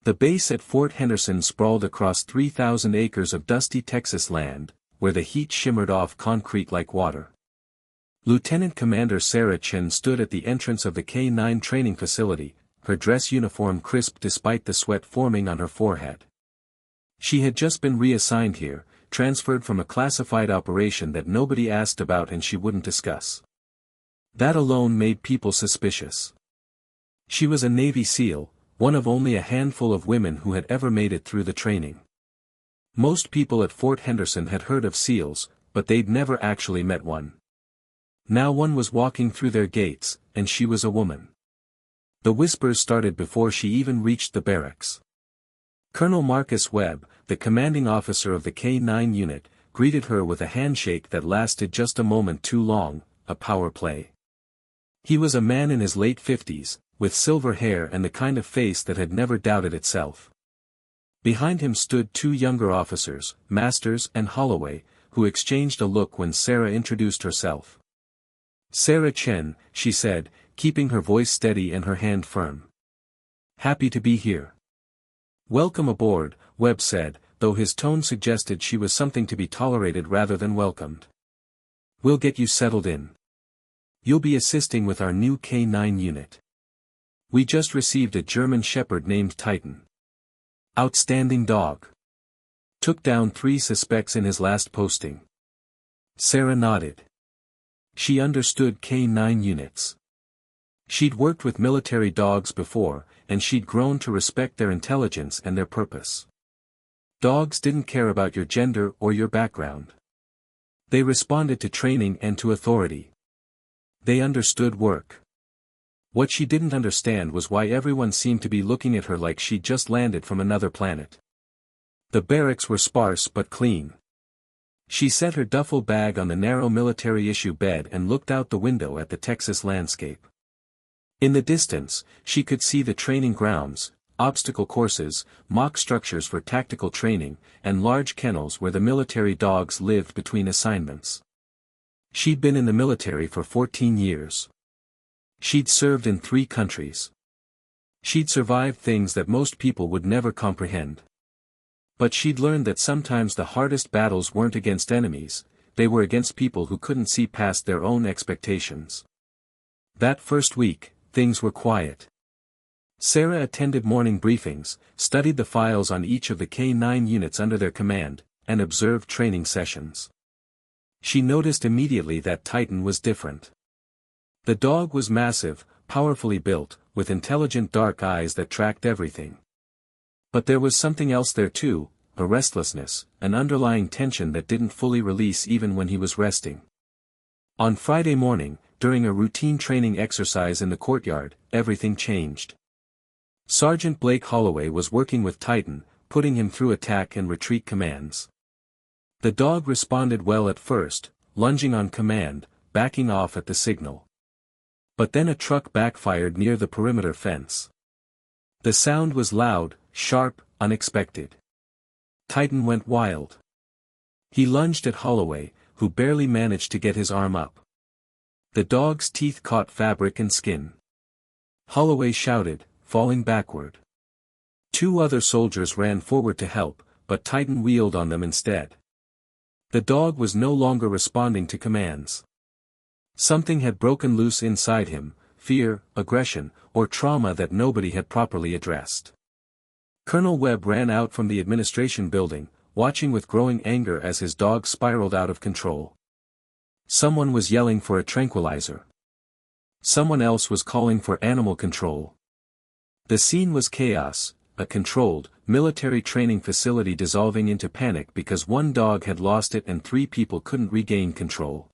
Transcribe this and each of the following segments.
The base at Fort Henderson sprawled across 3,000 acres of dusty Texas land, where the heat shimmered off concrete like water. Lieutenant Commander Sarah Chen stood at the entrance of the K-9 training facility, her dress uniform crisp despite the sweat forming on her forehead. She had just been reassigned here, transferred from a classified operation that nobody asked about and she wouldn't discuss. That alone made people suspicious. She was a Navy SEAL, one of only a handful of women who had ever made it through the training. Most people at Fort Henderson had heard of SEALs, but they'd never actually met one. Now one was walking through their gates, and she was a woman. The whispers started before she even reached the barracks. Colonel Marcus Webb, the commanding officer of the K-9 unit, greeted her with a handshake that lasted just a moment too long, a power play. He was a man in his late 50s, with silver hair and the kind of face that had never doubted itself. Behind him stood two younger officers, Masters and Holloway, who exchanged a look when Sarah introduced herself. "Sarah Chen," she said, keeping her voice steady and her hand firm. "Happy to be here." "Welcome aboard," Webb said, though his tone suggested she was something to be tolerated rather than welcomed. "We'll get you settled in. You'll be assisting with our new K-9 unit. We just received a German Shepherd named Titan. Outstanding dog. Took down 3 suspects in his last posting." Sarah nodded. She understood K-9 units. She'd worked with military dogs before, and she'd grown to respect their intelligence and their purpose. Dogs didn't care about your gender or your background. They responded to training and to authority. They understood work. What she didn't understand was why everyone seemed to be looking at her like she'd just landed from another planet. The barracks were sparse but clean. She set her duffel bag on the narrow military-issue bed and looked out the window at the Texas landscape. In the distance, she could see the training grounds, obstacle courses, mock structures for tactical training, and large kennels where the military dogs lived between assignments. She'd been in the military for 14 years. She'd served in 3 countries. She'd survived things that most people would never comprehend. But she'd learned that sometimes the hardest battles weren't against enemies, they were against people who couldn't see past their own expectations. That first week, things were quiet. Sarah attended morning briefings, studied the files on each of the K-9 units under their command, and observed training sessions. She noticed immediately that Titan was different. The dog was massive, powerfully built, with intelligent dark eyes that tracked everything. But there was something else there too, a restlessness, an underlying tension that didn't fully release even when he was resting. On Friday morning, during a routine training exercise in the courtyard, everything changed. Sergeant Blake Holloway was working with Titan, putting him through attack and retreat commands. The dog responded well at first, lunging on command, backing off at the signal. But then a truck backfired near the perimeter fence. The sound was loud, sharp, unexpected. Titan went wild. He lunged at Holloway, who barely managed to get his arm up. The dog's teeth caught fabric and skin. Holloway shouted, falling backward. 2 other soldiers ran forward to help, but Titan wheeled on them instead. The dog was no longer responding to commands. Something had broken loose inside him, fear, aggression, or trauma that nobody had properly addressed. Colonel Webb ran out from the administration building, watching with growing anger as his dog spiraled out of control. Someone was yelling for a tranquilizer. Someone else was calling for animal control. The scene was chaos, a controlled, military training facility dissolving into panic because one dog had lost it and 3 people couldn't regain control.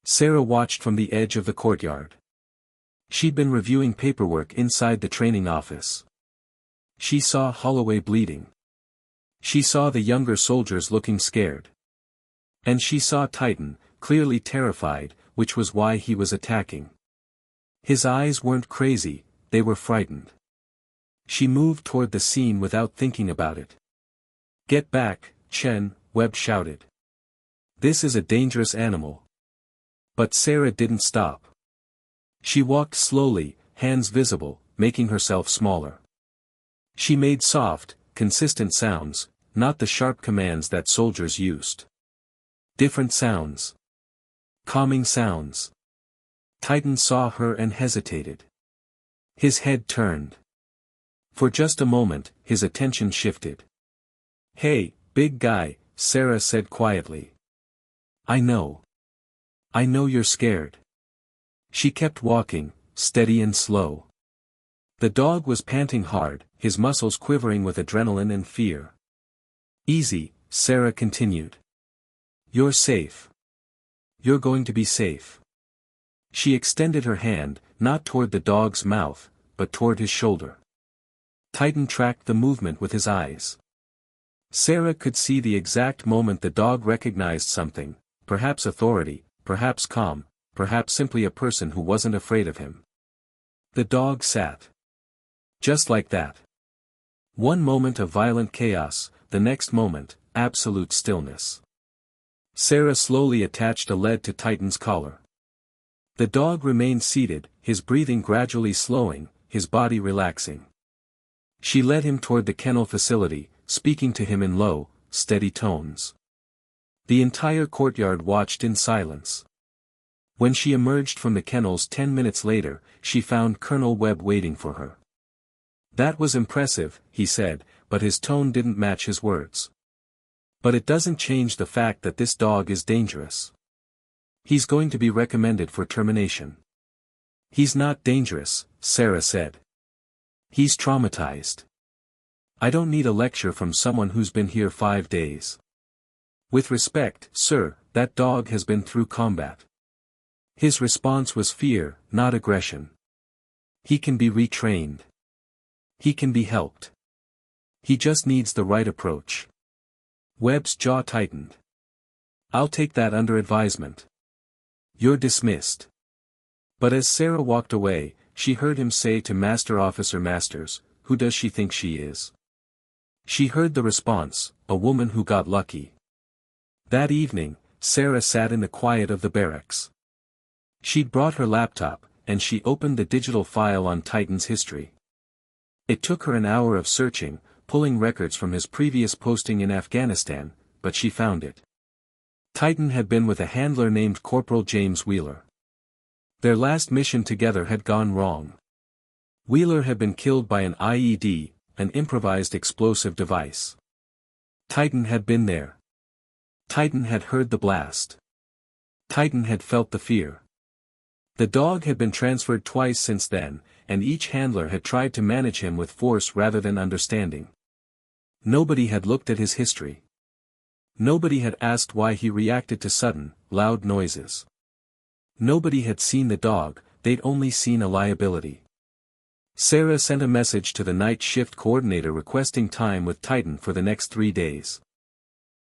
Sarah watched from the edge of the courtyard. She'd been reviewing paperwork inside the training office. She saw Holloway bleeding. She saw the younger soldiers looking scared. And she saw Titan, clearly terrified, which was why he was attacking. His eyes weren't crazy, they were frightened. She moved toward the scene without thinking about it. "Get back, Chen," Webb shouted. "This is a dangerous animal." But Sarah didn't stop. She walked slowly, hands visible, making herself smaller. She made soft, consistent sounds, not the sharp commands that soldiers used. Different sounds. Calming sounds. Titan saw her and hesitated. His head turned. For just a moment, his attention shifted. "Hey, big guy," Sarah said quietly. I know you're scared." She kept walking, steady and slow. The dog was panting hard, his muscles quivering with adrenaline and fear. "Easy," Sarah continued. "You're safe. You're going to be safe." She extended her hand, not toward the dog's mouth, but toward his shoulder. Titan tracked the movement with his eyes. Sarah could see the exact moment the dog recognized something, perhaps authority, perhaps calm, perhaps simply a person who wasn't afraid of him. The dog sat. Just like that. One moment of violent chaos, the next moment, absolute stillness. Sarah slowly attached a lead to Titan's collar. The dog remained seated, his breathing gradually slowing, his body relaxing. She led him toward the kennel facility, speaking to him in low, steady tones. The entire courtyard watched in silence. When she emerged from the kennels 10 minutes later, she found Colonel Webb waiting for her. "That was impressive," he said, but his tone didn't match his words. "But it doesn't change the fact that this dog is dangerous. He's going to be recommended for termination." "He's not dangerous," Sarah said. "He's traumatized. I don't need a lecture from someone who's been here 5 days. With respect, sir, that dog has been through combat." His response was fear, not aggression. "He can be retrained. He can be helped. He just needs the right approach." Webb's jaw tightened. "I'll take that under advisement. You're dismissed." But as Sarah walked away, she heard him say to Master Officer Masters, "Who does she think she is?" She heard the response, "A woman who got lucky." That evening, Sarah sat in the quiet of the barracks. She'd brought her laptop, and she opened the digital file on Titan's history. It took her an hour of searching, pulling records from his previous posting in Afghanistan, but she found it. Titan had been with a handler named Corporal James Wheeler. Their last mission together had gone wrong. Wheeler had been killed by an IED, an improvised explosive device. Titan had been there. Titan had heard the blast. Titan had felt the fear. The dog had been transferred twice since then, and each handler had tried to manage him with force rather than understanding. Nobody had looked at his history. Nobody had asked why he reacted to sudden, loud noises. Nobody had seen the dog, they'd only seen a liability. Sarah sent a message to the night shift coordinator requesting time with Titan for the next 3 days.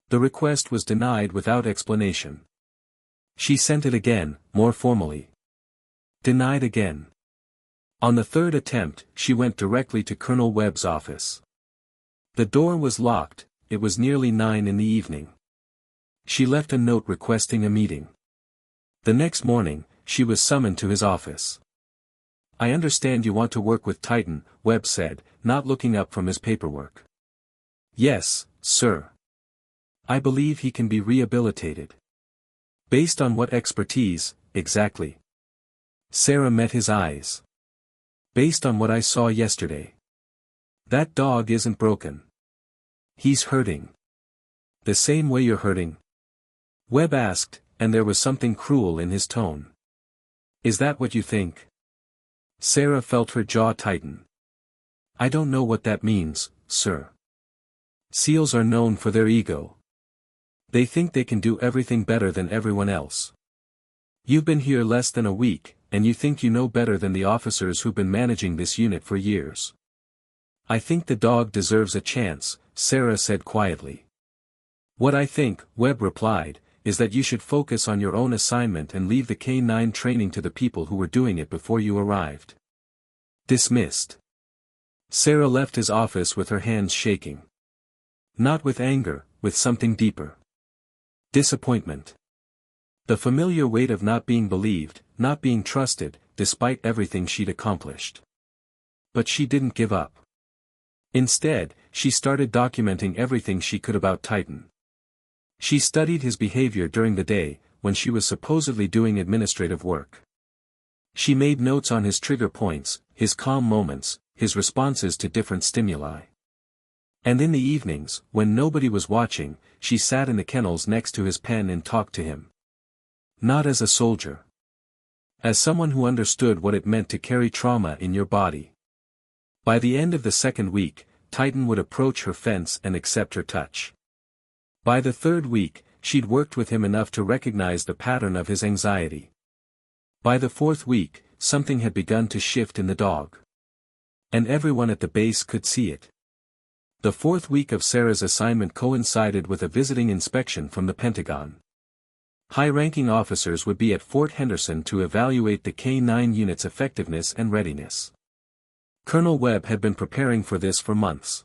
The request was denied without explanation. She sent it again, more formally. Denied again. On the third attempt, she went directly to Colonel Webb's office. The door was locked, it was nearly 9 in the evening. She left a note requesting a meeting. The next morning, she was summoned to his office. "I understand you want to work with Titan," Webb said, not looking up from his paperwork. "Yes, sir. I believe he can be rehabilitated." "Based on what expertise, exactly?" Sarah met his eyes. "Based on what I saw yesterday. That dog isn't broken. He's hurting. The same way you're hurting?" Webb asked, and there was something cruel in his tone. "Is that what you think?" Sarah felt her jaw tighten. "I don't know what that means, sir. SEALs are known for their ego. They think they can do everything better than everyone else. You've been here less than a week, and you think you know better than the officers who've been managing this unit for years." "I think the dog deserves a chance," Sarah said quietly. "What I think," Webb replied, "is that you should focus on your own assignment and leave the K-9 training to the people who were doing it before you arrived." Dismissed. Sarah left his office with her hands shaking. Not with anger, with something deeper. Disappointment. The familiar weight of not being believed, not being trusted, despite everything she'd accomplished. But she didn't give up. Instead, she started documenting everything she could about Titan. She studied his behavior during the day, when she was supposedly doing administrative work. She made notes on his trigger points, his calm moments, his responses to different stimuli. And in the evenings, when nobody was watching, she sat in the kennels next to his pen and talked to him. Not as a soldier. As someone who understood what it meant to carry trauma in your body. By the end of the second week, Titan would approach her fence and accept her touch. By the third week, she'd worked with him enough to recognize the pattern of his anxiety. By the fourth week, something had begun to shift in the dog. And everyone at the base could see it. The fourth week of Sarah's assignment coincided with a visiting inspection from the Pentagon. High-ranking officers would be at Fort Henderson to evaluate the K-9 unit's effectiveness and readiness. Colonel Webb had been preparing for this for months.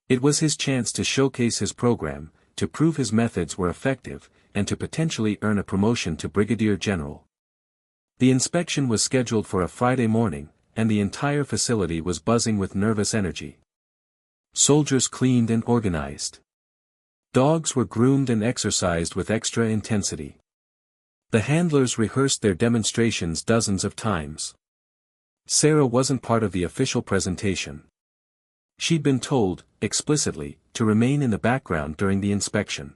It was his chance to showcase his program, to prove his methods were effective, and to potentially earn a promotion to brigadier general. The inspection was scheduled for a Friday morning, and the entire facility was buzzing with nervous energy. Soldiers cleaned and organized. Dogs were groomed and exercised with extra intensity. The handlers rehearsed their demonstrations dozens of times. Sarah wasn't part of the official presentation. She'd been told, explicitly, to remain in the background during the inspection.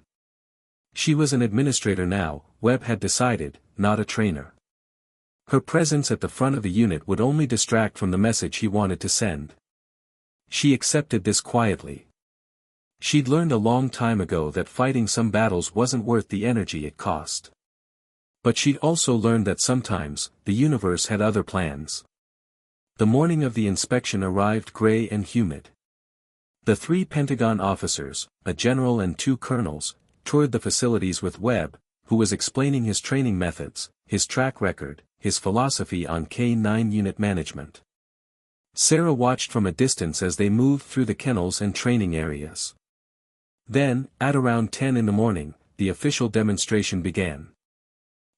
She was an administrator now, Webb had decided, not a trainer. Her presence at the front of the unit would only distract from the message he wanted to send. She accepted this quietly. She'd learned a long time ago that fighting some battles wasn't worth the energy it cost. But she'd also learned that sometimes, the universe had other plans. The morning of the inspection arrived gray and humid. The 3 Pentagon officers, a general and 2 colonels, toured the facilities with Webb, who was explaining his training methods, his track record, his philosophy on K-9 unit management. Sarah watched from a distance as they moved through the kennels and training areas. Then, at around 10 in the morning, the official demonstration began.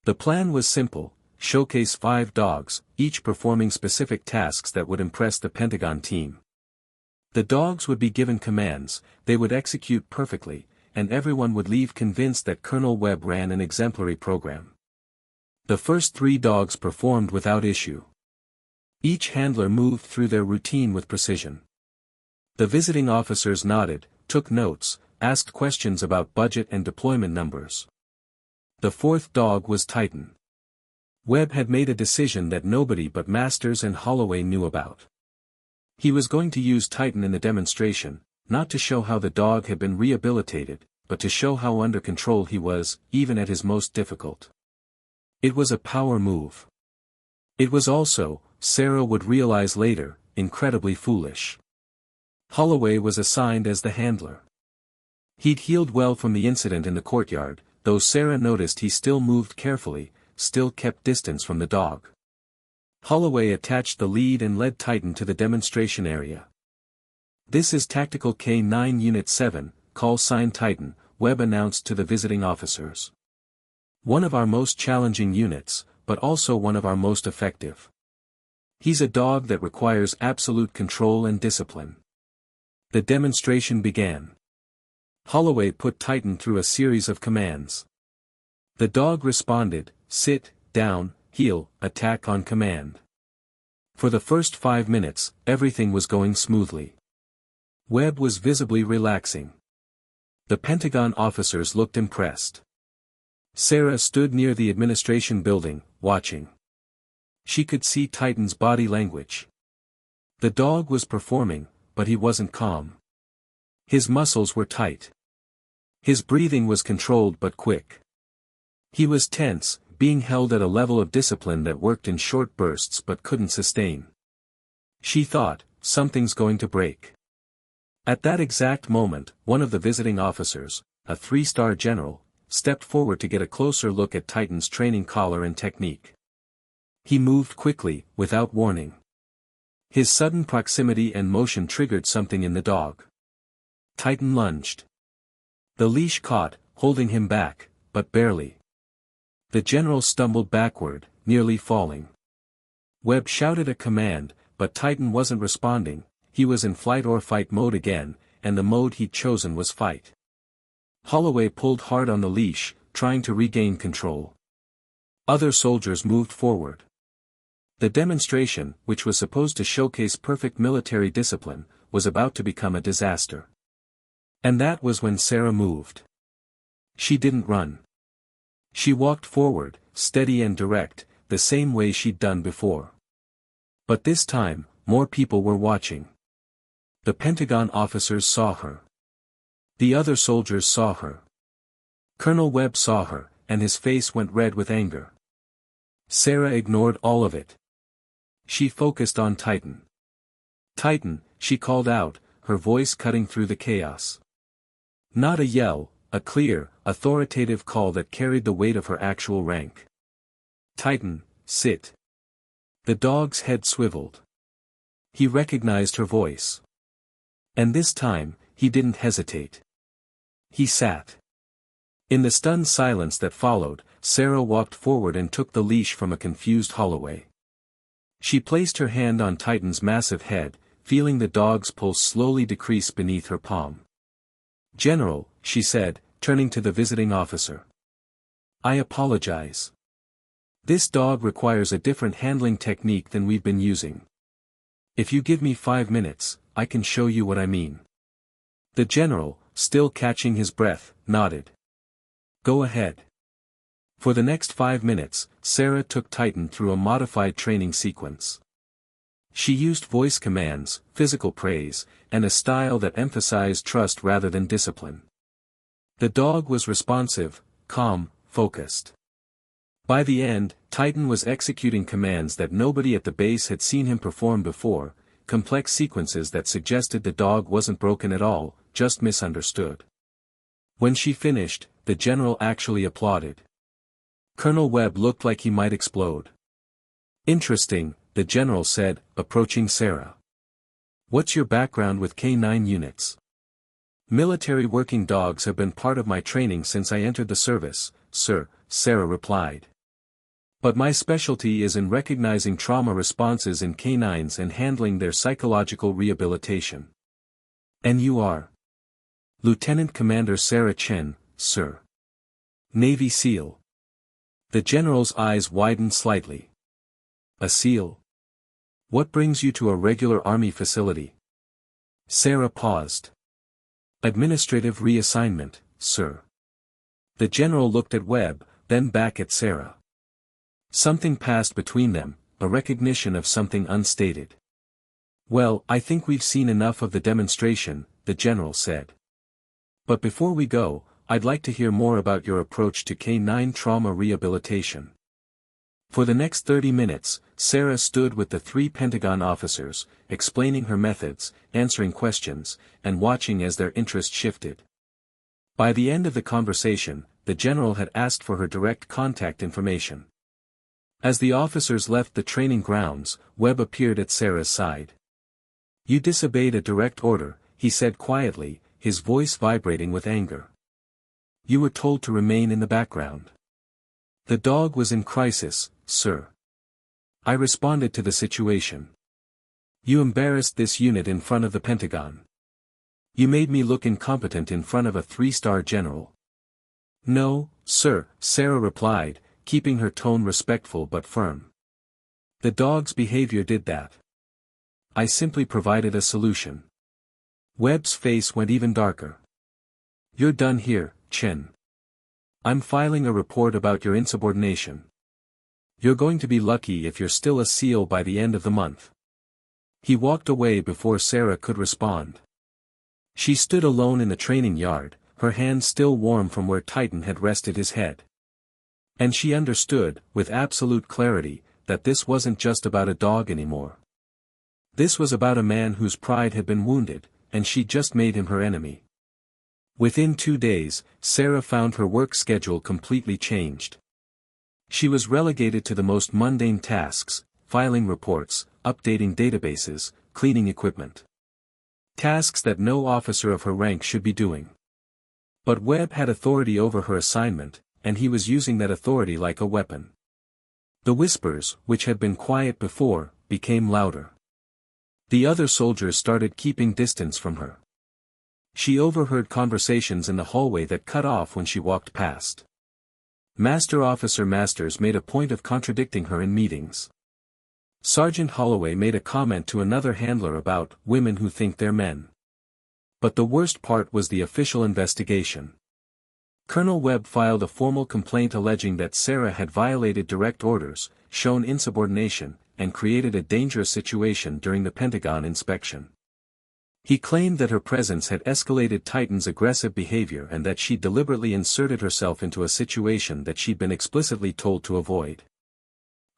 The plan was simple: showcase 5 dogs, each performing specific tasks that would impress the Pentagon team. The dogs would be given commands, they would execute perfectly, and everyone would leave convinced that Colonel Webb ran an exemplary program. The first 3 dogs performed without issue. Each handler moved through their routine with precision. The visiting officers nodded, took notes, asked questions about budget and deployment numbers. The 4th dog was Titan. Webb had made a decision that nobody but Masters and Holloway knew about. He was going to use Titan in the demonstration, not to show how the dog had been rehabilitated, but to show how under control he was, even at his most difficult. It was a power move. It was also, Sarah would realize later, incredibly foolish. Holloway was assigned as the handler. He'd healed well from the incident in the courtyard, though Sarah noticed he still moved carefully, still kept distance from the dog. Holloway attached the lead and led Titan to the demonstration area. "This is Tactical K-9 Unit 7, call sign Titan," Webb announced to the visiting officers. "One of our most challenging units, but also one of our most effective. He's a dog that requires absolute control and discipline." The demonstration began. Holloway put Titan through a series of commands. The dog responded: sit, down, heel, attack on command. For the first 5 minutes, everything was going smoothly. Webb was visibly relaxing. The Pentagon officers looked impressed. Sarah stood near the administration building, watching. She could see Titan's body language. The dog was performing, but he wasn't calm. His muscles were tight. His breathing was controlled but quick. He was tense, being held at a level of discipline that worked in short bursts but couldn't sustain. She thought, something's going to break. At that exact moment, one of the visiting officers, a 3-star general, stepped forward to get a closer look at Titan's training collar and technique. He moved quickly, without warning. His sudden proximity and motion triggered something in the dog. Titan lunged. The leash caught, holding him back, but barely. The general stumbled backward, nearly falling. Webb shouted a command, but Titan wasn't responding, he was in flight or fight mode again, and the mode he'd chosen was fight. Holloway pulled hard on the leash, trying to regain control. Other soldiers moved forward. The demonstration, which was supposed to showcase perfect military discipline, was about to become a disaster. And that was when Sarah moved. She didn't run. She walked forward, steady and direct, the same way she'd done before. But this time, more people were watching. The Pentagon officers saw her. The other soldiers saw her. Colonel Webb saw her, and his face went red with anger. Sarah ignored all of it. She focused on Titan. Titan, she called out, her voice cutting through the chaos. Not a yell, a clear, authoritative call that carried the weight of her actual rank. Titan, sit. The dog's head swiveled. He recognized her voice. And this time, he didn't hesitate. He sat. In the stunned silence that followed, Sarah walked forward and took the leash from a confused Holloway. She placed her hand on Titan's massive head, feeling the dog's pulse slowly decrease beneath her palm. General, she said, turning to the visiting officer. I apologize. This dog requires a different handling technique than we've been using. If you give me 5 minutes, I can show you what I mean. The general, still catching his breath, nodded. Go ahead. For the next 5 minutes, Sarah took Titan through a modified training sequence. She used voice commands, physical praise, and a style that emphasized trust rather than discipline. The dog was responsive, calm, focused. By the end, Titan was executing commands that nobody at the base had seen him perform before, complex sequences that suggested the dog wasn't broken at all, just misunderstood. When she finished, the general actually applauded. Colonel Webb looked like he might explode. Interesting, the general said, approaching Sarah. What's your background with K9 units? Military working dogs have been part of my training since I entered the service, sir, Sarah replied. But my specialty is in recognizing trauma responses in canines and handling their psychological rehabilitation. And you are? Lieutenant Commander Sarah Chen, sir. Navy SEAL. The general's eyes widened slightly. A SEAL? What brings you to a regular army facility? Sarah paused. Administrative reassignment, sir. The general looked at Webb, then back at Sarah. Something passed between them, a recognition of something unstated. Well, I think we've seen enough of the demonstration, the general said. But before we go, I'd like to hear more about your approach to K9 trauma rehabilitation. For the next 30 minutes, Sarah stood with the 3 Pentagon officers, explaining her methods, answering questions, and watching as their interest shifted. By the end of the conversation, the general had asked for her direct contact information. As the officers left the training grounds, Webb appeared at Sarah's side. You disobeyed a direct order, he said quietly, his voice vibrating with anger. You were told to remain in the background. The dog was in crisis, sir. I responded to the situation. You embarrassed this unit in front of the Pentagon. You made me look incompetent in front of a 3-star general. No, sir, Sarah replied, keeping her tone respectful but firm. The dog's behavior did that. I simply provided a solution. Webb's face went even darker. You're done here, Chen. I'm filing a report about your insubordination. You're going to be lucky if you're still a SEAL by the end of the month. He walked away before Sarah could respond. She stood alone in the training yard, her hands still warm from where Titan had rested his head. And she understood, with absolute clarity, that this wasn't just about a dog anymore. This was about a man whose pride had been wounded, and she'd just made him her enemy. Within 2 days, Sarah found her work schedule completely changed. She was relegated to the most mundane tasks, filing reports, updating databases, cleaning equipment. Tasks that no officer of her rank should be doing. But Webb had authority over her assignment, and he was using that authority like a weapon. The whispers, which had been quiet before, became louder. The other soldiers started keeping distance from her. She overheard conversations in the hallway that cut off when she walked past. Master Officer Masters made a point of contradicting her in meetings. Sergeant Holloway made a comment to another handler about women who think they're men. But the worst part was the official investigation. Colonel Webb filed a formal complaint alleging that Sarah had violated direct orders, shown insubordination, and created a dangerous situation during the Pentagon inspection. He claimed that her presence had escalated Titan's aggressive behavior and that she'd deliberately inserted herself into a situation that she'd been explicitly told to avoid.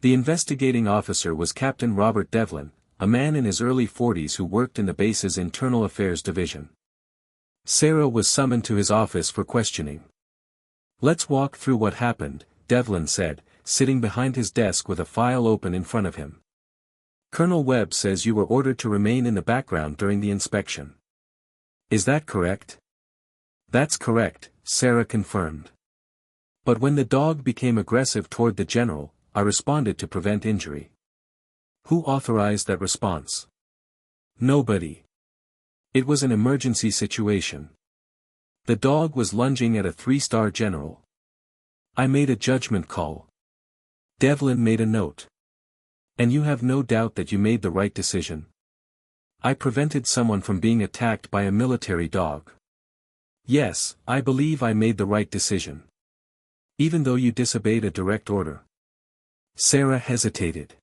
The investigating officer was Captain Robert Devlin, a man in his early 40s who worked in the base's Internal Affairs Division. Sarah was summoned to his office for questioning. "Let's walk through what happened," Devlin said, sitting behind his desk with a file open in front of him. "Colonel Webb says you were ordered to remain in the background during the inspection. Is that correct?" "That's correct," Sarah confirmed. "But when the dog became aggressive toward the general, I responded to prevent injury." "Who authorized that response?" "Nobody. It was an emergency situation. The dog was lunging at a 3-star general. I made a judgment call." Devlin made a note. "And you have no doubt that you made the right decision?" "I prevented someone from being attacked by a military dog. Yes, I believe I made the right decision." "Even though you disobeyed a direct order?" Sarah hesitated.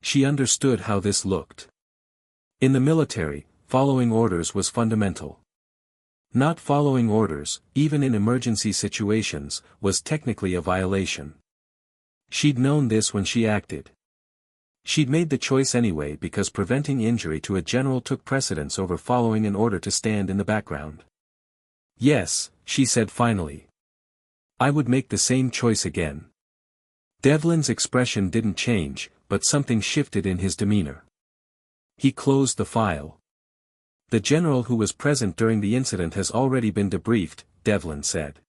She understood how this looked. In the military, following orders was fundamental. Not following orders, even in emergency situations, was technically a violation. She'd known this when she acted. She'd made the choice anyway because preventing injury to a general took precedence over following an order to stand in the background. "Yes," she said finally. "I would make the same choice again." Devlin's expression didn't change, but something shifted in his demeanor. He closed the file. "The general who was present during the incident has already been debriefed," Devlin said.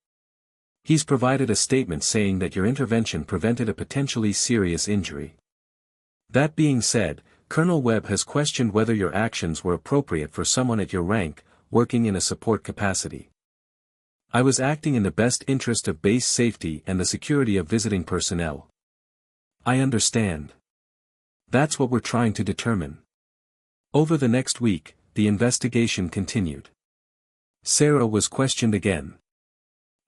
"He's provided a statement saying that your intervention prevented a potentially serious injury. That being said, Colonel Webb has questioned whether your actions were appropriate for someone at your rank, working in a support capacity. I was acting in the best interest of base safety and the security of visiting personnel." "I understand. That's what we're trying to determine." Over the next week, the investigation continued. Sarah was questioned again.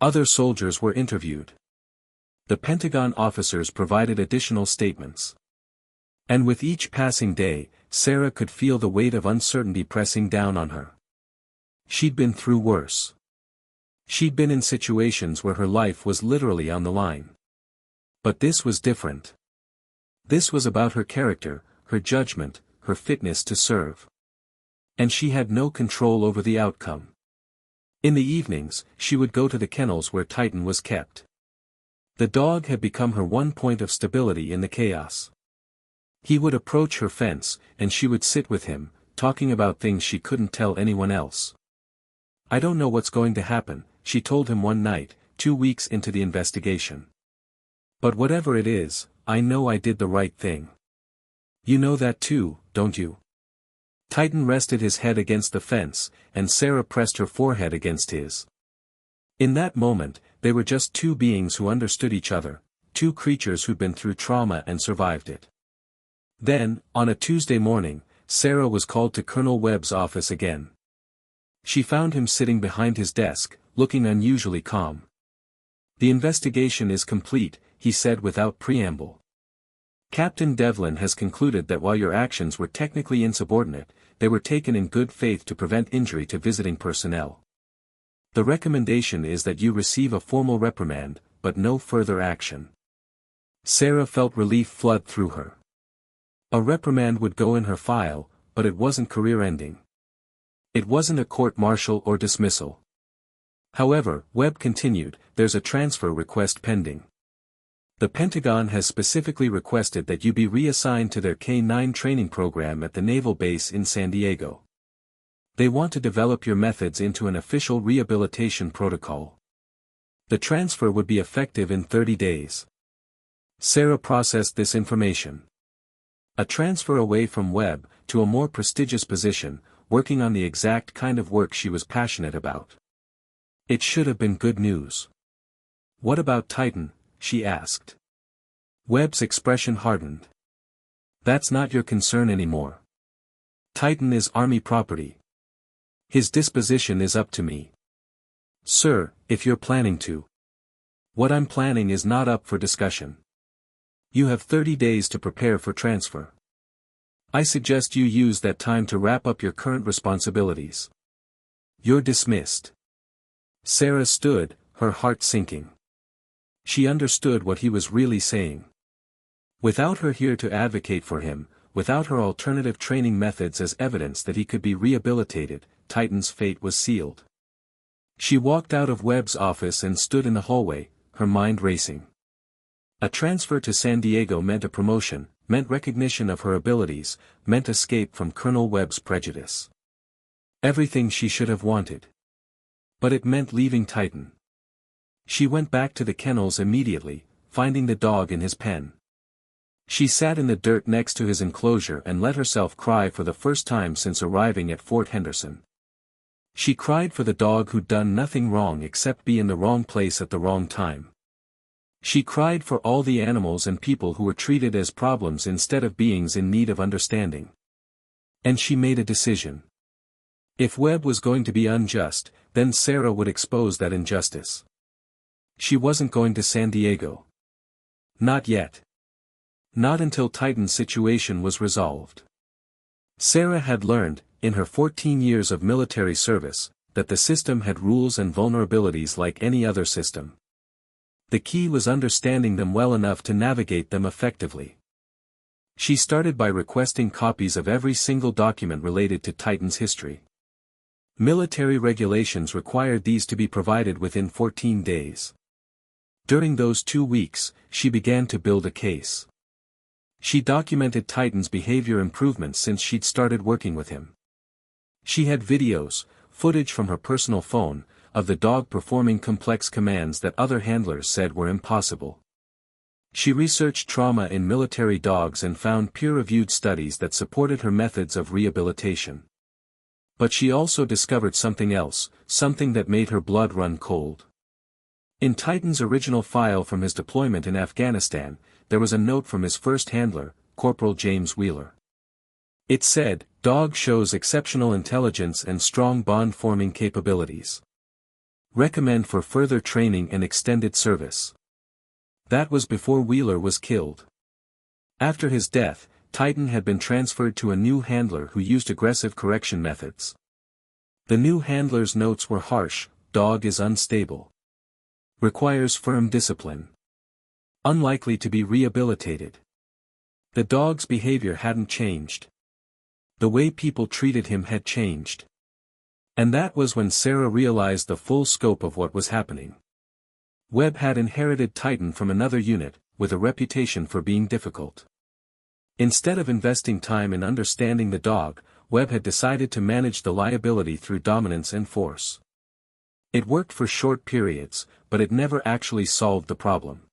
Other soldiers were interviewed. The Pentagon officers provided additional statements. And with each passing day, Sarah could feel the weight of uncertainty pressing down on her. She'd been through worse. She'd been in situations where her life was literally on the line. But this was different. This was about her character, her judgment, her fitness to serve. And she had no control over the outcome. In the evenings, she would go to the kennels where Titan was kept. The dog had become her one point of stability in the chaos. He would approach her fence, and she would sit with him, talking about things she couldn't tell anyone else. "I don't know what's going to happen," she told him one night, 2 weeks into the investigation. "But whatever it is, I know I did the right thing. You know that too, don't you?" Titan rested his head against the fence, and Sarah pressed her forehead against his. In that moment, they were just two beings who understood each other, two creatures who'd been through trauma and survived it. Then, on a Tuesday morning, Sarah was called to Colonel Webb's office again. She found him sitting behind his desk, looking unusually calm. "The investigation is complete," he said without preamble. "Captain Devlin has concluded that while your actions were technically insubordinate, they were taken in good faith to prevent injury to visiting personnel. The recommendation is that you receive a formal reprimand, but no further action." Sarah felt relief flood through her. A reprimand would go in her file, but it wasn't career-ending. It wasn't a court-martial or dismissal. However, Webb continued, "There's a transfer request pending. The Pentagon has specifically requested that you be reassigned to their K-9 training program at the naval base in San Diego. They want to develop your methods into an official rehabilitation protocol. The transfer would be effective in 30 days. Sarah processed this information. A transfer away from Webb, to a more prestigious position, working on the exact kind of work she was passionate about. It should have been good news. "What about Titan?" she asked. Webb's expression hardened. "That's not your concern anymore. Titan is Army property. His disposition is up to me. Sir, if you're planning to. What I'm planning is not up for discussion. You have 30 days to prepare for transfer. I suggest you use that time to wrap up your current responsibilities. You're dismissed." Sarah stood, her heart sinking. She understood what he was really saying. Without her here to advocate for him, without her alternative training methods as evidence that he could be rehabilitated, Titan's fate was sealed. She walked out of Webb's office and stood in the hallway, her mind racing. A transfer to San Diego meant a promotion, meant recognition of her abilities, meant escape from Colonel Webb's prejudice. Everything she should have wanted. But it meant leaving Titan. She went back to the kennels immediately, finding the dog in his pen. She sat in the dirt next to his enclosure and let herself cry for the first time since arriving at Fort Henderson. She cried for the dog who'd done nothing wrong except be in the wrong place at the wrong time. She cried for all the animals and people who were treated as problems instead of beings in need of understanding. And she made a decision. If Webb was going to be unjust, then Sarah would expose that injustice. She wasn't going to San Diego. Not yet. Not until Titan's situation was resolved. Sarah had learned, in her 14 years of military service, that the system had rules and vulnerabilities like any other system. The key was understanding them well enough to navigate them effectively. She started by requesting copies of every single document related to Titan's history. Military regulations required these to be provided within 14 days. During those 2 weeks, she began to build a case. She documented Titan's behavior improvements since she'd started working with him. She had videos, footage from her personal phone, of the dog performing complex commands that other handlers said were impossible. She researched trauma in military dogs and found peer-reviewed studies that supported her methods of rehabilitation. But she also discovered something else, something that made her blood run cold. In Titan's original file from his deployment in Afghanistan, there was a note from his first handler, Corporal James Wheeler. It said, "Dog shows exceptional intelligence and strong bond-forming capabilities. Recommend for further training and extended service." That was before Wheeler was killed. After his death, Titan had been transferred to a new handler who used aggressive correction methods. The new handler's notes were harsh: "Dog is unstable. Requires firm discipline. Unlikely to be rehabilitated." The dog's behavior hadn't changed. The way people treated him had changed. And that was when Sarah realized the full scope of what was happening. Webb had inherited Titan from another unit, with a reputation for being difficult. Instead of investing time in understanding the dog, Webb had decided to manage the liability through dominance and force. It worked for short periods, but it never actually solved the problem.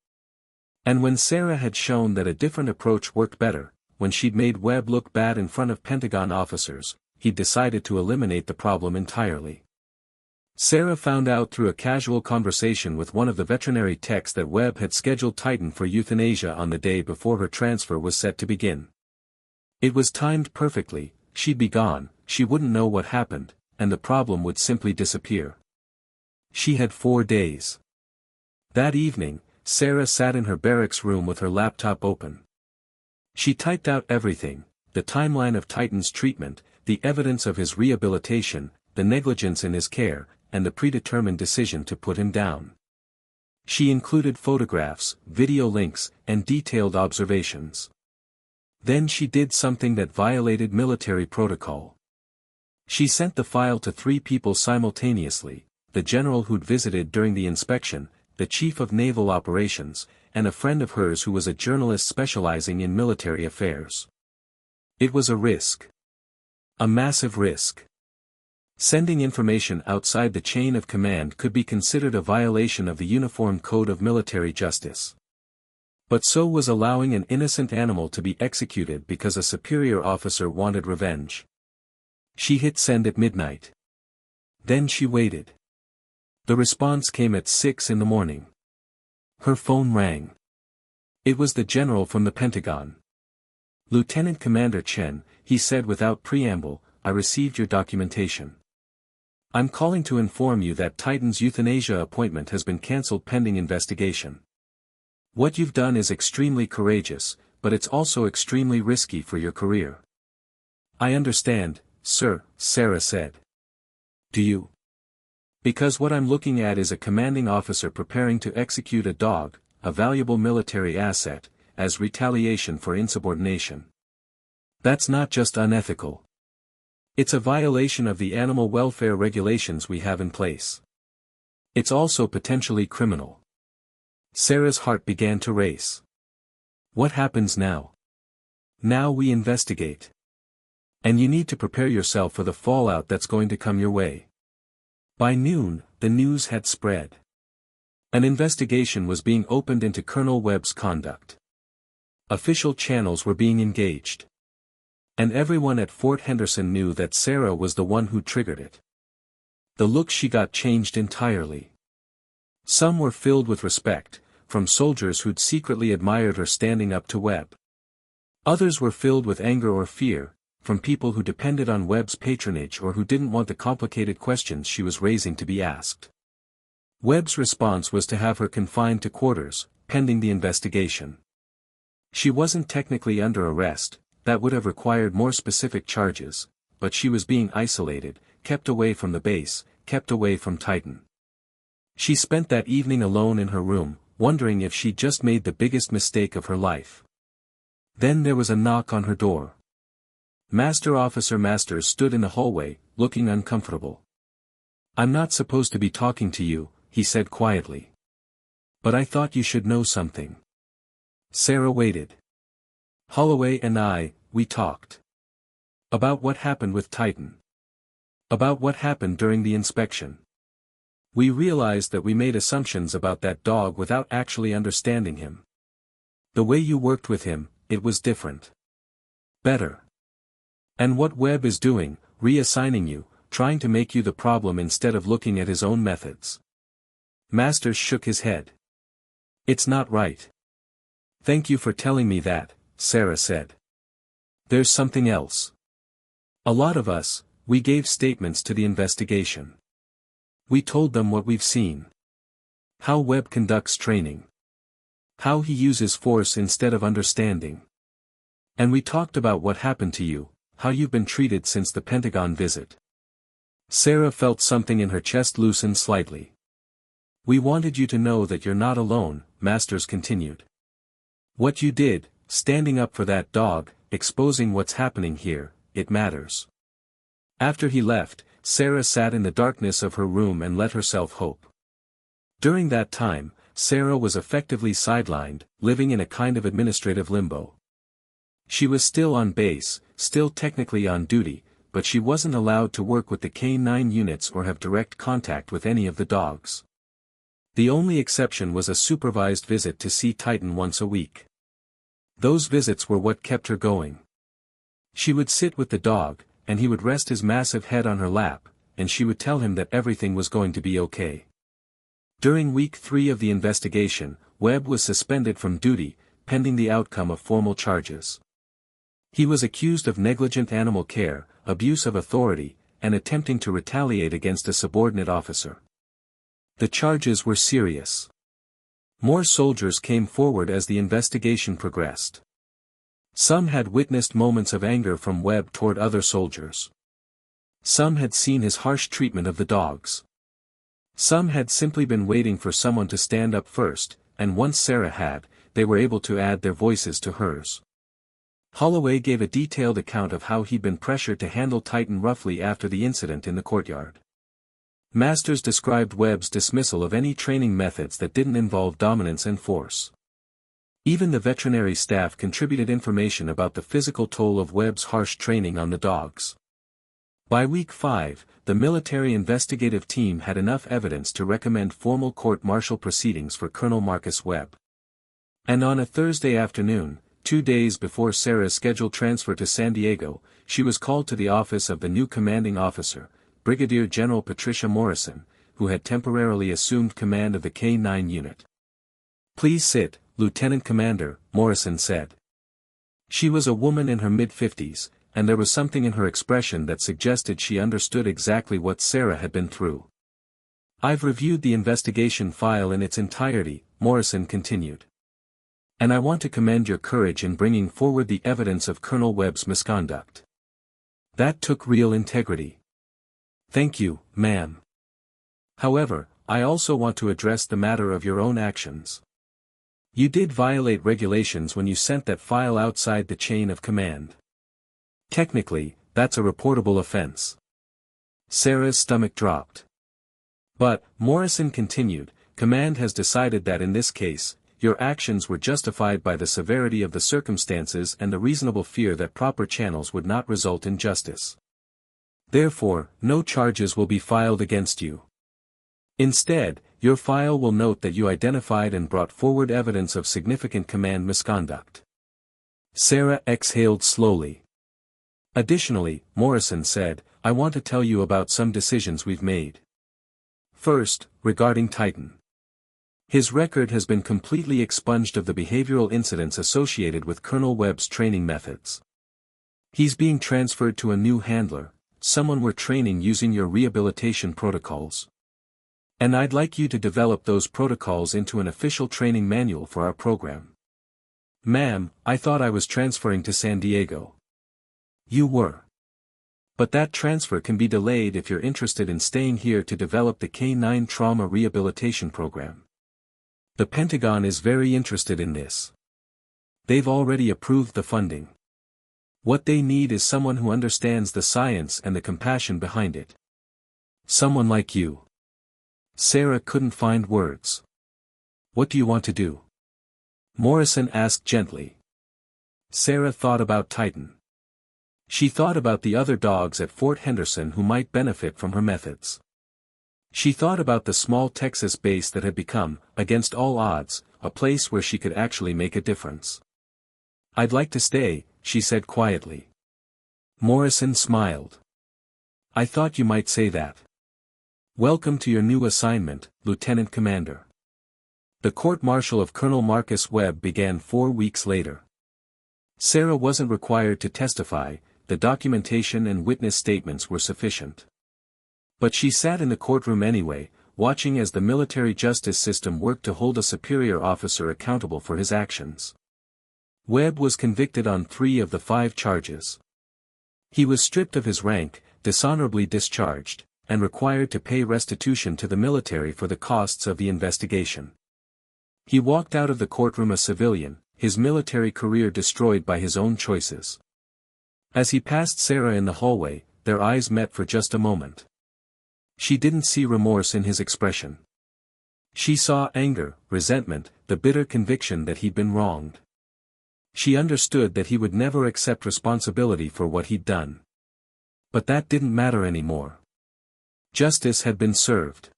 And when Sarah had shown that a different approach worked better, when she'd made Webb look bad in front of Pentagon officers, he'd decided to eliminate the problem entirely. Sarah found out through a casual conversation with one of the veterinary techs that Webb had scheduled Titan for euthanasia on the day before her transfer was set to begin. It was timed perfectly: she'd be gone, she wouldn't know what happened, and the problem would simply disappear. She had 4 days. That evening, Sarah sat in her barracks room with her laptop open. She typed out everything: the timeline of Titan's treatment, the evidence of his rehabilitation, the negligence in his care, and the predetermined decision to put him down. She included photographs, video links, and detailed observations. Then she did something that violated military protocol. She sent the file to 3 people simultaneously: the general who'd visited during the inspection, the chief of naval operations, and a friend of hers who was a journalist specializing in military affairs. It was a risk. A massive risk. Sending information outside the chain of command could be considered a violation of the Uniform Code of Military Justice. But so was allowing an innocent animal to be executed because a superior officer wanted revenge. She hit send at midnight. Then she waited. The response came at 6 in the morning. Her phone rang. It was the general from the Pentagon. "Lieutenant Commander Chen," he said without preamble, "I received your documentation. I'm calling to inform you that Titan's euthanasia appointment has been cancelled pending investigation. What you've done is extremely courageous, but it's also extremely risky for your career." "I understand, sir," Sarah said. "Do you?" "Because what I'm looking at is a commanding officer preparing to execute a dog, a valuable military asset, as retaliation for insubordination. That's not just unethical. It's a violation of the animal welfare regulations we have in place. It's also potentially criminal." Sarah's heart began to race. "What happens now?" "Now we investigate. And you need to prepare yourself for the fallout that's going to come your way." By noon, the news had spread. An investigation was being opened into Colonel Webb's conduct. Official channels were being engaged. And everyone at Fort Henderson knew that Sarah was the one who triggered it. The look she got changed entirely. Some were filled with respect, from soldiers who'd secretly admired her standing up to Webb. Others were filled with anger or fear, from people who depended on Webb's patronage or who didn't want the complicated questions she was raising to be asked. Webb's response was to have her confined to quarters, pending the investigation. She wasn't technically under arrest, that would have required more specific charges, but she was being isolated, kept away from the base, kept away from Titan. She spent that evening alone in her room, wondering if she'd just made the biggest mistake of her life. Then there was a knock on her door. Master Officer Masters stood in the hallway, looking uncomfortable. "I'm not supposed to be talking to you," he said quietly. "But I thought you should know something." Sarah waited. "Holloway and we talked. About what happened with Titan. About what happened during the inspection. We realized that we made assumptions about that dog without actually understanding him. The way you worked with him, it was different. Better. And what Webb is doing, reassigning you, trying to make you the problem instead of looking at his own methods." Masters shook his head. "It's not right." "Thank you for telling me that," Sarah said. "There's something else. A lot of us, we gave statements to the investigation. We told them what we've seen. How Webb conducts training. How he uses force instead of understanding. And we talked about what happened to you, how you've been treated since the Pentagon visit." Sarah felt something in her chest loosen slightly. "We wanted you to know that you're not alone," Masters continued. "What you did, standing up for that dog, exposing what's happening here, it matters." After he left, Sarah sat in the darkness of her room and let herself hope. During that time, Sarah was effectively sidelined, living in a kind of administrative limbo. She was still on base, still technically on duty, but she wasn't allowed to work with the K-9 units or have direct contact with any of the dogs. The only exception was a supervised visit to see Titan once a week. Those visits were what kept her going. She would sit with the dog, and he would rest his massive head on her lap, and she would tell him that everything was going to be okay. During week 3 of the investigation, Webb was suspended from duty, pending the outcome of formal charges. He was accused of negligent animal care, abuse of authority, and attempting to retaliate against a subordinate officer. The charges were serious. More soldiers came forward as the investigation progressed. Some had witnessed moments of anger from Webb toward other soldiers. Some had seen his harsh treatment of the dogs. Some had simply been waiting for someone to stand up first, and once Sarah had, they were able to add their voices to hers. Holloway gave a detailed account of how he'd been pressured to handle Titan roughly after the incident in the courtyard. Masters described Webb's dismissal of any training methods that didn't involve dominance and force. Even the veterinary staff contributed information about the physical toll of Webb's harsh training on the dogs. By week 5, the military investigative team had enough evidence to recommend formal court-martial proceedings for Colonel Marcus Webb. And on a Thursday afternoon, 2 days before Sarah's scheduled transfer to San Diego, she was called to the office of the new commanding officer, Brigadier General Patricia Morrison, who had temporarily assumed command of the K-9 unit. "Please sit, Lieutenant Commander," Morrison said. She was a woman in her mid-50s, and there was something in her expression that suggested she understood exactly what Sarah had been through. "I've reviewed the investigation file in its entirety," Morrison continued. "And I want to commend your courage in bringing forward the evidence of Colonel Webb's misconduct. That took real integrity. Thank you, ma'am. However, I also want to address the matter of your own actions. You did violate regulations when you sent that file outside the chain of command. Technically, that's a reportable offense." Sarah's stomach dropped. "But," Morrison continued, "command has decided that in this case, your actions were justified by the severity of the circumstances and the reasonable fear that proper channels would not result in justice. Therefore, no charges will be filed against you. Instead, your file will note that you identified and brought forward evidence of significant command misconduct." Sarah exhaled slowly. "Additionally," Morrison said, "I want to tell you about some decisions we've made. First, regarding Titan. His record has been completely expunged of the behavioral incidents associated with Colonel Webb's training methods. He's being transferred to a new handler, someone we're training using your rehabilitation protocols. And I'd like you to develop those protocols into an official training manual for our program." "Ma'am, I thought I was transferring to San Diego." "You were. But that transfer can be delayed if you're interested in staying here to develop the K-9 trauma rehabilitation program. The Pentagon is very interested in this. They've already approved the funding. What they need is someone who understands the science and the compassion behind it. Someone like you." Sarah couldn't find words. "What do you want to do?" Morrison asked gently. Sarah thought about Titan. She thought about the other dogs at Fort Henderson who might benefit from her methods. She thought about the small Texas base that had become, against all odds, a place where she could actually make a difference. "I'd like to stay," she said quietly. Morrison smiled. "I thought you might say that. Welcome to your new assignment, Lieutenant Commander." The court-martial of Colonel Marcus Webb began 4 weeks later. Sarah wasn't required to testify, the documentation and witness statements were sufficient. But she sat in the courtroom anyway, watching as the military justice system worked to hold a superior officer accountable for his actions. Webb was convicted on 3 of the 5 charges. He was stripped of his rank, dishonorably discharged, and required to pay restitution to the military for the costs of the investigation. He walked out of the courtroom a civilian, his military career destroyed by his own choices. As he passed Sarah in the hallway, their eyes met for just a moment. She didn't see remorse in his expression. She saw anger, resentment, the bitter conviction that he'd been wronged. She understood that he would never accept responsibility for what he'd done. But that didn't matter anymore. Justice had been served.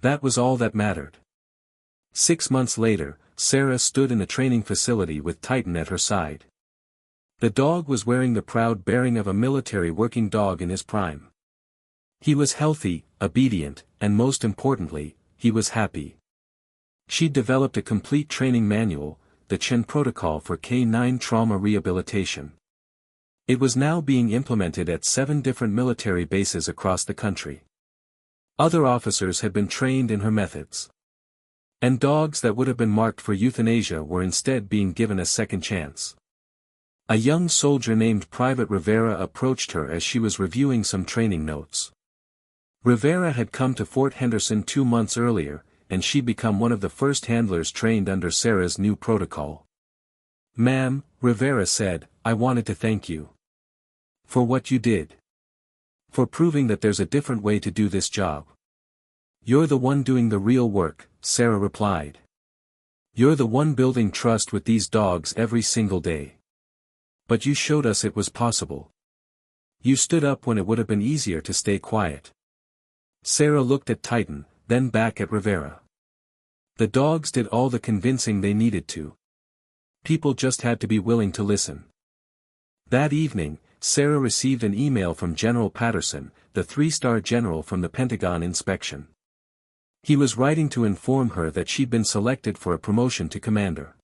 That was all that mattered. 6 months later, Sarah stood in a training facility with Titan at her side. The dog was wearing the proud bearing of a military working dog in his prime. He was healthy, obedient, and most importantly, he was happy. She'd developed a complete training manual, the Chen Protocol for K-9 trauma rehabilitation. It was now being implemented at 7 different military bases across the country. Other officers had been trained in her methods. And dogs that would have been marked for euthanasia were instead being given a second chance. A young soldier named Private Rivera approached her as she was reviewing some training notes. Rivera had come to Fort Henderson 2 months earlier, and she'd become one of the first handlers trained under Sarah's new protocol. "Ma'am," Rivera said, "I wanted to thank you. For what you did. For proving that there's a different way to do this job." "You're the one doing the real work," Sarah replied. "You're the one building trust with these dogs every single day. But you showed us it was possible. You stood up when it would have been easier to stay quiet." Sarah looked at Titan, then back at Rivera. The dogs did all the convincing they needed to. People just had to be willing to listen. That evening, Sarah received an email from General Patterson, the three-star general from the Pentagon inspection. He was writing to inform her that she'd been selected for a promotion to commander.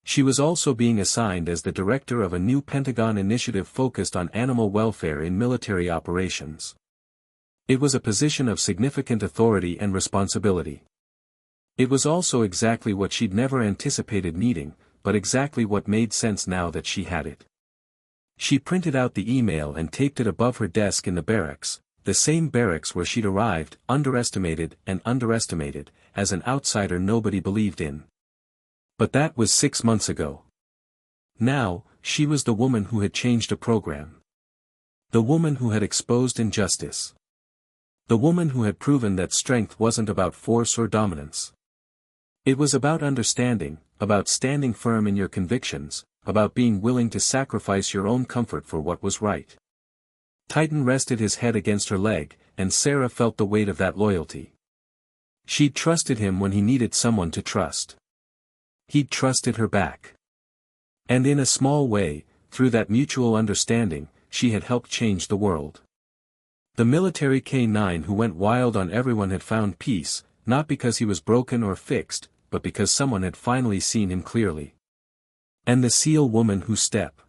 She was also being assigned as the director of a new Pentagon initiative focused on animal welfare in military operations. It was a position of significant authority and responsibility. It was also exactly what she'd never anticipated needing, but exactly what made sense now that she had it. She printed out the email and taped it above her desk in the barracks, the same barracks where she'd arrived, underestimated, as an outsider nobody believed in. But that was 6 months ago. Now, she was the woman who had changed a program. The woman who had exposed injustice. The woman who had proven that strength wasn't about force or dominance. It was about understanding, about standing firm in your convictions, about being willing to sacrifice your own comfort for what was right. Titan rested his head against her leg, and Sarah felt the weight of that loyalty. She'd trusted him when he needed someone to trust. He'd trusted her back. And in a small way, through that mutual understanding, she had helped change the world. The military K-9 who went wild on everyone had found peace, not because he was broken or fixed, but because someone had finally seen him clearly. And the SEAL woman whose step